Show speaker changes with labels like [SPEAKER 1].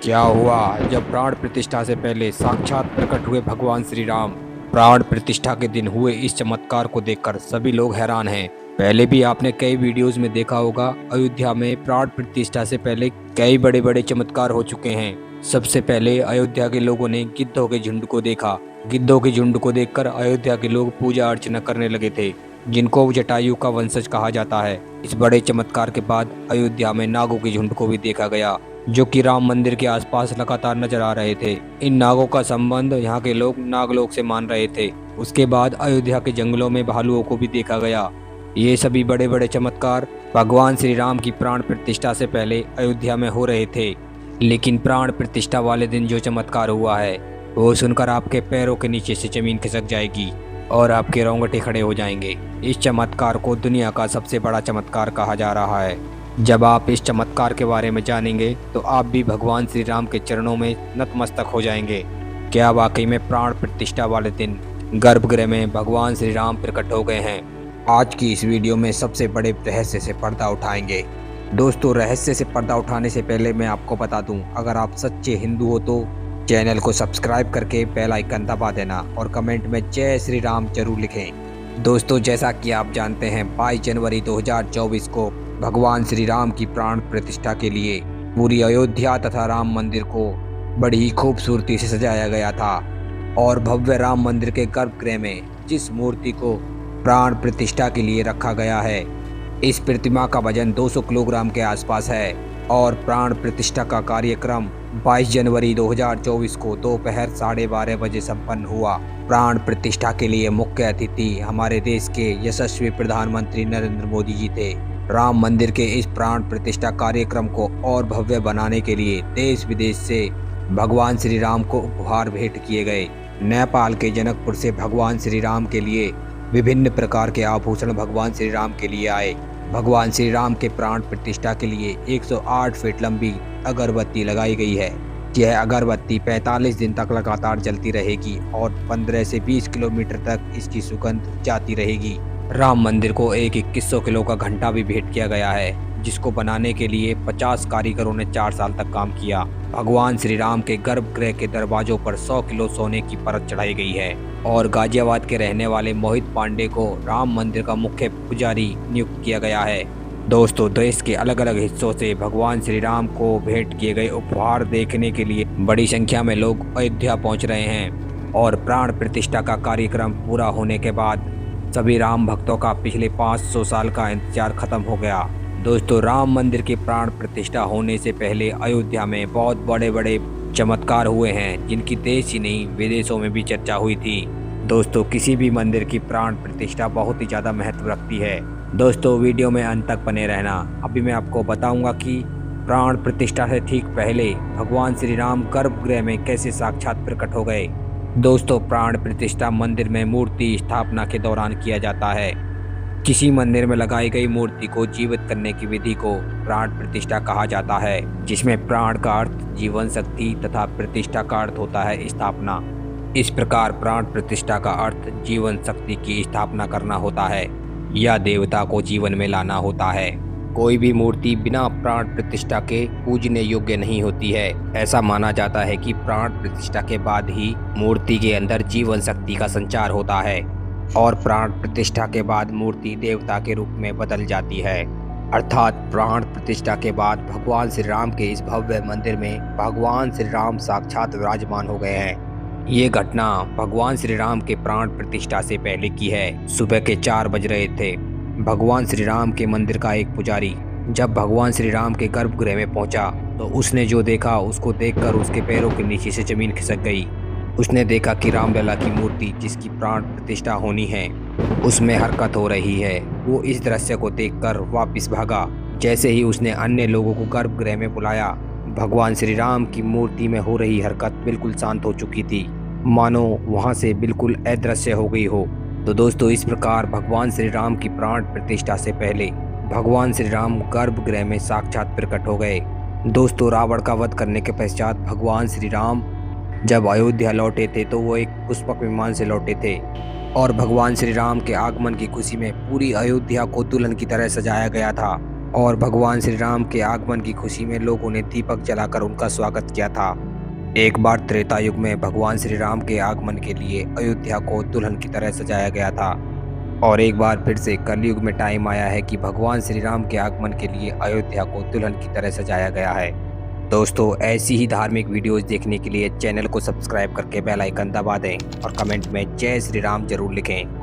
[SPEAKER 1] क्या हुआ जब प्राण प्रतिष्ठा से पहले साक्षात प्रकट हुए भगवान श्री राम। प्राण प्रतिष्ठा के दिन हुए इस चमत्कार को देखकर सभी लोग हैरान हैं। पहले भी आपने कई वीडियोस में देखा होगा, अयोध्या में प्राण प्रतिष्ठा से पहले कई बड़े बड़े चमत्कार हो चुके हैं। सबसे पहले अयोध्या के लोगों ने गिद्धों के झुंड को देखा। गिद्धों के झुंड को देखकर अयोध्या के लोग पूजा अर्चना करने लगे थे, जिनको जटायु का वंशज कहा जाता है। इस बड़े चमत्कार के बाद अयोध्या में नागों के झुंड को भी देखा गया, जो कि राम मंदिर के आसपास लगातार नजर आ रहे थे। इन नागों का संबंध यहाँ के लोग नागलोक से मान रहे थे। उसके बाद अयोध्या के जंगलों में भालुओं को भी देखा गया। ये सभी बड़े बड़े चमत्कार भगवान श्री राम की प्राण प्रतिष्ठा से पहले अयोध्या में हो रहे थे। लेकिन प्राण प्रतिष्ठा वाले दिन जो चमत्कार हुआ है, वो सुनकर आपके पैरों के नीचे से जमीन खिसक जाएगी और आपके रोंगटे खड़े हो जाएंगे। इस चमत्कार को दुनिया का सबसे बड़ा चमत्कार कहा जा रहा है। जब आप इस चमत्कार के बारे में जानेंगे तो आप भी भगवान श्री राम के चरणों में नतमस्तक हो जाएंगे। क्या वाकई में प्राण प्रतिष्ठा वाले दिन गर्भगृह में भगवान श्री राम प्रकट हो गए हैं? आज की इस वीडियो में सबसे बड़े रहस्य से पर्दा उठाएंगे। दोस्तों, रहस्य से पर्दा उठाने से पहले मैं आपको बता दूं, अगर आप सच्चे हिंदू हो तो चैनल को सब्सक्राइब करके बेल आइकन दबा देना और कमेंट में जय श्री राम जरूर लिखें। दोस्तों, जैसा कि आप जानते हैं, 22 जनवरी 2024 को भगवान श्री राम की प्राण प्रतिष्ठा के लिए पूरी अयोध्या तथा राम मंदिर को बड़ी ही खूबसूरती से सजाया गया था। और भव्य राम मंदिर के गर्भगृह में जिस मूर्ति को प्राण प्रतिष्ठा के लिए रखा गया है, इस प्रतिमा का वजन 200 किलोग्राम के आसपास है। और प्राण प्रतिष्ठा का कार्यक्रम 22 जनवरी 2024 को दोपहर 12:30 बजे संपन्न हुआ। प्राण प्रतिष्ठा के लिए मुख्य अतिथि हमारे देश के यशस्वी प्रधानमंत्री नरेंद्र मोदी जी थे। राम मंदिर के इस प्राण प्रतिष्ठा कार्यक्रम को और भव्य बनाने के लिए देश विदेश से भगवान श्री राम को उपहार भेंट किए गए। नेपाल के जनकपुर से भगवान श्री राम के लिए विभिन्न प्रकार के आभूषण भगवान श्री राम के लिए आए। भगवान श्री राम के प्राण प्रतिष्ठा के लिए 108 फीट लंबी अगरबत्ती लगाई गई है। यह अगरबत्ती 45 दिन तक लगातार जलती रहेगी और 15 से 20 किलोमीटर तक इसकी सुगंध जाती रहेगी। राम मंदिर को एक 2100 किलो का घंटा भी भेंट किया गया है, जिसको बनाने के लिए 50 कारीगरों ने 4 साल तक काम किया। भगवान श्री राम के गर्भगृह के दरवाजों पर 100 किलो सोने की परत चढ़ाई गई है। और गाजियाबाद के रहने वाले मोहित पांडे को राम मंदिर का मुख्य पुजारी नियुक्त किया गया है। दोस्तों, देश के अलग अलग हिस्सों से भगवान श्री राम को भेंट किए गए उपहार देखने के लिए बड़ी संख्या में लोग अयोध्या पहुंच रहे हैं। और प्राण प्रतिष्ठा का कार्यक्रम पूरा होने के बाद सभी राम भक्तों का पिछले 500 साल का इंतजार खत्म हो गया। दोस्तों, राम मंदिर की प्राण प्रतिष्ठा होने से पहले अयोध्या में बहुत बड़े बड़े चमत्कार हुए हैं, जिनकी देश ही नहीं विदेशों में भी चर्चा हुई थी। दोस्तों, किसी भी मंदिर की प्राण प्रतिष्ठा बहुत ही ज़्यादा महत्व रखती है। दोस्तों, वीडियो में अंत तक बने रहना। अभी मैं आपको बताऊंगा कि प्राण प्रतिष्ठा से ठीक पहले भगवान श्री राम गर्भगृह में कैसे साक्षात प्रकट हो गए। दोस्तों, प्राण प्रतिष्ठा मंदिर में मूर्ति स्थापना के दौरान किया जाता है। किसी मंदिर में लगाई गई मूर्ति को जीवित करने की विधि को प्राण प्रतिष्ठा कहा जाता है, जिसमें प्राण का अर्थ जीवन शक्ति तथा प्रतिष्ठा का अर्थ होता है स्थापना। इस प्रकार प्राण प्रतिष्ठा का अर्थ जीवन शक्ति की स्थापना करना होता है या देवता को जीवन में लाना होता है। कोई भी मूर्ति बिना प्राण प्रतिष्ठा के पूजने योग्य नहीं होती है। ऐसा माना जाता है कि प्राण प्रतिष्ठा के बाद ही मूर्ति के अंदर जीवन शक्ति का संचार होता है और प्राण प्रतिष्ठा के बाद मूर्ति देवता के रूप में बदल जाती है। अर्थात प्राण प्रतिष्ठा के बाद भगवान श्री राम के इस भव्य मंदिर में भगवान श्री राम साक्षात विराजमान हो गए हैं। ये घटना भगवान श्री राम के प्राण प्रतिष्ठा से पहले की है। सुबह के 4 बज रहे थे। भगवान श्री राम के मंदिर का एक पुजारी जब भगवान श्री राम के गर्भगृह में पहुंचा तो उसने जो देखा, उसको देखकर उसके पैरों के नीचे से जमीन खिसक गई। उसने देखा कि रामलला की मूर्ति जिसकी प्राण प्रतिष्ठा होनी है, उसमें हरकत हो रही है। वो इस दृश्य को देखकर वापस भागा। जैसे ही उसने अन्य लोगों को गर्भगृह में बुलाया, भगवान श्री राम की मूर्ति में हो रही हरकत बिल्कुल शांत हो चुकी थी, मानो वहां से बिल्कुल अदृश्य हो गई हो। तो दोस्तों, इस प्रकार भगवान श्री राम की प्राण प्रतिष्ठा से पहले भगवान श्री राम गर्भगृह में साक्षात प्रकट हो गए। दोस्तों, रावण का वध करने के पश्चात भगवान श्री राम जब अयोध्या लौटे थे तो वो एक पुष्पक विमान से लौटे थे और भगवान श्री राम के आगमन की खुशी में पूरी अयोध्या को दुल्हन की तरह सजाया गया था। और भगवान श्री राम के आगमन की खुशी में लोगों ने दीपक जलाकर उनका स्वागत किया था। एक बार त्रेता युग में भगवान श्री राम के आगमन के लिए अयोध्या को दुल्हन की तरह सजाया गया था और एक बार फिर से कलयुग में टाइम आया है कि भगवान श्री राम के आगमन के लिए अयोध्या को दुल्हन की तरह सजाया गया है। दोस्तों, ऐसी ही धार्मिक वीडियोस देखने के लिए चैनल को सब्सक्राइब करके बेल आइकन दबा दें और कमेंट में जय श्री राम जरूर लिखें।